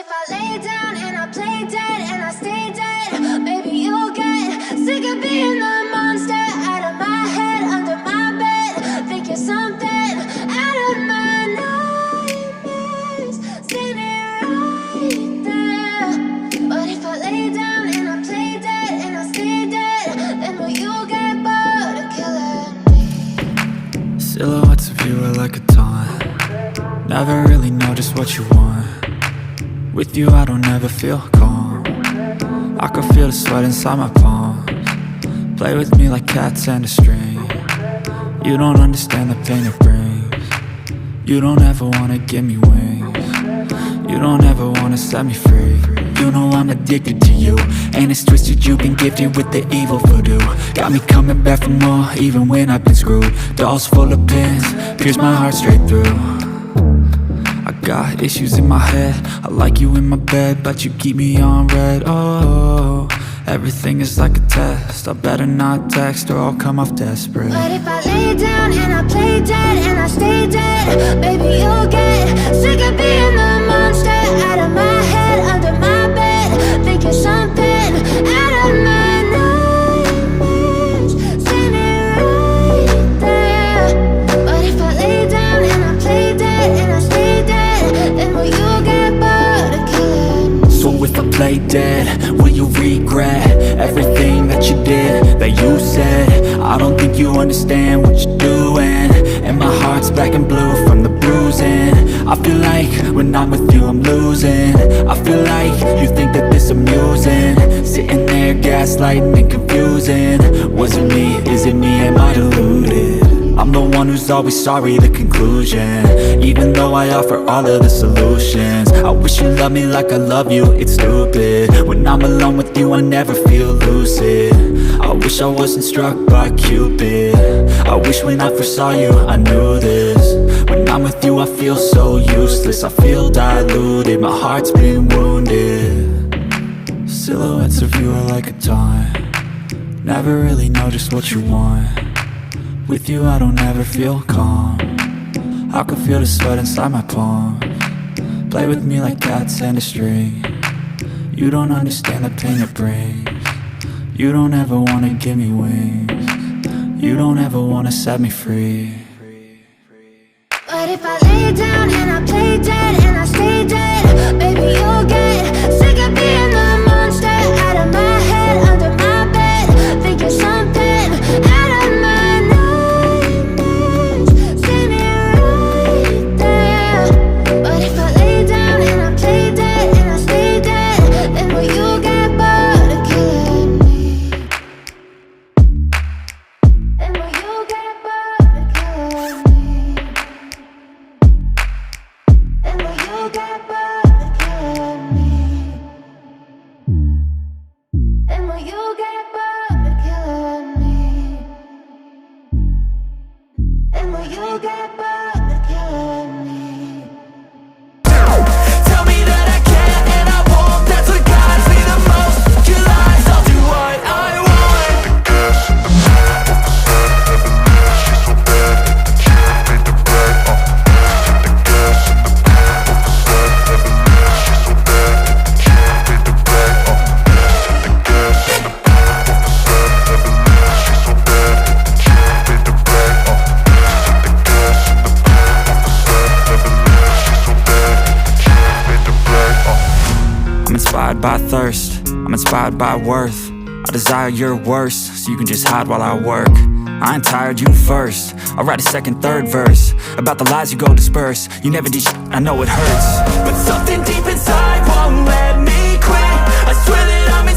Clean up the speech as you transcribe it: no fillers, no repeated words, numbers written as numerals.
if I lay down and I play dead and I stay dead, maybe you'll get sick of being the monster out of my head, under my bed. Think you're something out of my nightmares, standing right there. But if I lay down and I play dead and I stay dead, then will you get bored of killing me? Silhouettes of you are like a taunt. Never really know just what you want. With you I don't ever feel calm. I can feel the sweat inside my palms. Play with me like cats and a string. You don't understand the pain it brings. You don't ever wanna give me wings. You don't ever wanna set me free. You know I'm addicted to you, and it's twisted, you've been gifted with the evil voodoo. Got me coming back for more, even when I've been screwed. Dolls full of pins, pierce my heart straight through. I got issues in my head, I like you in my bed, but you keep me on red. Oh, everything is like a test, I better not text or I'll come off desperate. But if I lay down and I play dead and I stay dead, baby you'll get sick of being the monster out of my head, under my bed. Think you're something out of my nightmares, standing right there. But if I lay down and I play dead and I stay dead, then will you get bored of killing me? So if I play dead, will you regret everything that you did, that you said? I don't think you understand what you're doing, and my heart's black and blue from the bruising. I feel like when I'm with you I'm losing. I feel like you think that this amusing, sitting there gaslighting and confusing. Was it me? Is it me? Am I deluded? I'm the one who's always sorry, the conclusion, even though I offer all of the solutions. I wish you loved me like I love you, it's stupid. When I'm alone with you I never feel lucid. I wish I wasn't struck by Cupid. I wish when I first saw you I knew this. When I'm with you I feel so useless, I feel diluted, my heart's been wounded. Silhouettes of you are like a taunt. Never really know just what you want. With you I don't ever feel calm. I can feel the sweat inside my palms. Play with me like cats and a string. You don't understand the pain it brings. You don't ever wanna give me wings. You don't ever wanna set me free. But if I lay down and I play dead and I stay dead, baby you'll get sick of being the monster out of my head, under my bed. Think you're something out of my nightmares, standing right there. But if I lay down and I play dead and I stay dead, then will you get bored of killing me? Then will you get bored of killing me? Then will you get bored of killing me? Then will you get bored of killing me? Then will you get bored of killing me? Tell me that I can't and I won't. That's what guides me the most. Your lies, I'll do what I want. Gas in the back, she's so bad, can't beat the brag. Hit the gas in the back, she's so bad, can't beat the brag. Hit the gas in the back, she's so bad, can't beat the brag. Hit the gas in the back, she's so bad, can't beat the brag. I'm inspired by thirst, I'm inspired by worth. I desire your worst, so you can just hide while I work. I ain't tired, you first. I'll write a second, third verse about the lies you go disperse. You never did shit, I know it hurts. But something deep inside won't let me quit. I swear that I'm